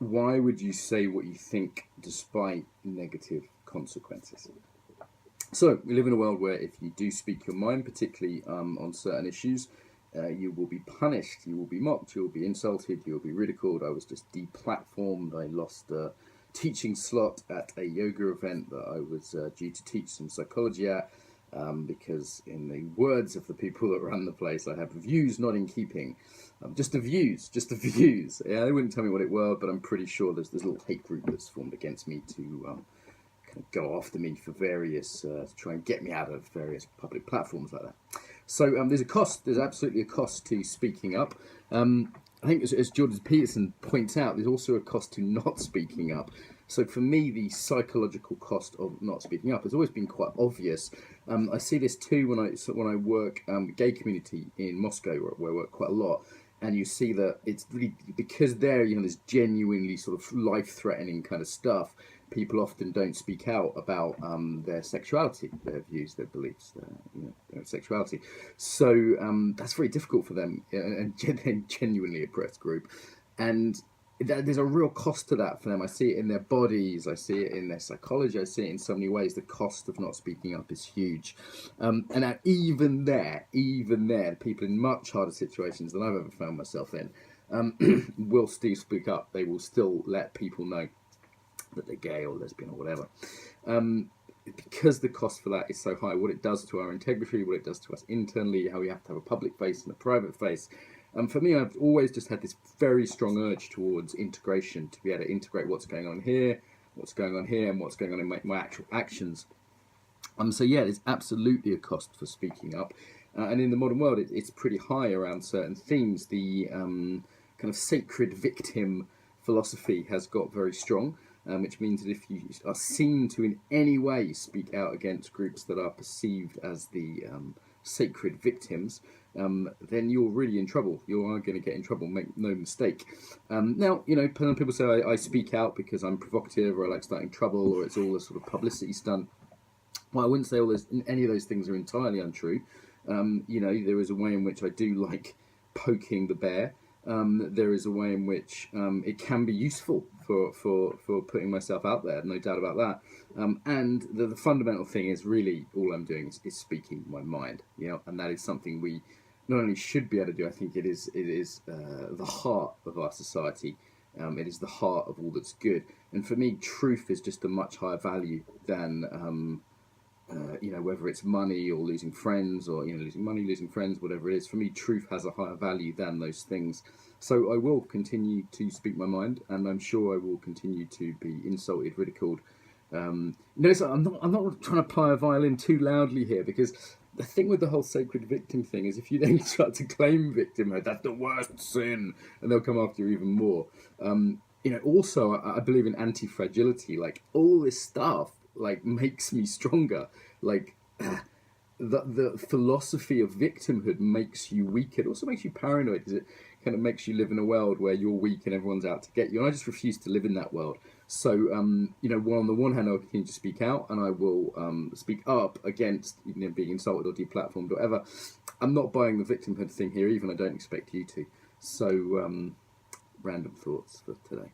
Why would you say what you think despite negative consequences? So, we live in a world where if you do speak your mind, particularly on certain issues, you will be punished, you will be mocked, you will be insulted, you will be ridiculed. I was just deplatformed. I lost a teaching slot at a yoga event that I was due to teach some psychology at, because in the words of the people that run the place, I have views not in keeping. Just the views, just the views. Yeah, they wouldn't tell me what it were, but I'm pretty sure there's this little hate group that's formed against me to kind of go after me for various, to try and get me out of various public platforms like that. So there's a cost, there's absolutely a cost to speaking up. I think as Jordan Peterson points out, there's also a cost to not speaking up. So for me, the psychological cost of not speaking up has always been quite obvious. I see this too when I work gay community in Moscow, where I work quite a lot. And you see that it's really because there, there's genuinely sort of life-threatening kind of stuff. People often don't speak out about their sexuality, their views, their beliefs, their sexuality. So that's very difficult for them, and genuinely oppressed group. And there's a real cost to that for them. I see it in their bodies, I see it in their psychology, I see it in so many ways. The cost of not speaking up is huge. And now even there, people in much harder situations than I've ever found myself in will still speak up. They will still let people know that they're gay or lesbian or whatever. Because the cost for that is so high, what it does to our integrity, what it does to us internally, how we have to have a public face and a private face. For me, I've always just had this very strong urge towards integration, to be able to integrate what's going on here, what's going on here, and what's going on in my actual actions. So yeah, there's absolutely a cost for speaking up. And in the modern world, it's pretty high around certain themes. The kind of sacred victim philosophy has got very strong, which means that if you are seen to in any way speak out against groups that are perceived as the sacred victims, then you're really in trouble. You are going to get in trouble, make no mistake. Now, people say I speak out because I'm provocative or I like starting trouble or it's all a sort of publicity stunt. Well, I wouldn't say any of those things are entirely untrue. There is a way in which I do like poking the bear. There is a way in which it can be useful for putting myself out there, no doubt about that. And the fundamental thing is really all I'm doing is speaking my mind, and that is something we not only should be able to do. I think it is the heart of our society. It is the heart of all that's good. And for me, truth is just a much higher value than whether it's money or losing friends or, losing money, losing friends, whatever it is. For me, truth has a higher value than those things. So I will continue to speak my mind, and I'm sure I will continue to be insulted, ridiculed. Notice I'm not trying to play a violin too loudly here, because the thing with the whole sacred victim thing is if you then start to claim victimhood, that's the worst sin, and they'll come after you even more. Also, I believe in anti-fragility. Like, all this stuff makes me stronger. The philosophy of victimhood makes you weak. It also makes you paranoid, because it kind of makes you live in a world where you're weak and everyone's out to get you. And I just refuse to live in that world. So, well, on the one hand, I'll continue to speak out, and I will speak up against being insulted or deplatformed or whatever. I'm not buying the victimhood thing here, even. I don't expect you to. So, random thoughts for today.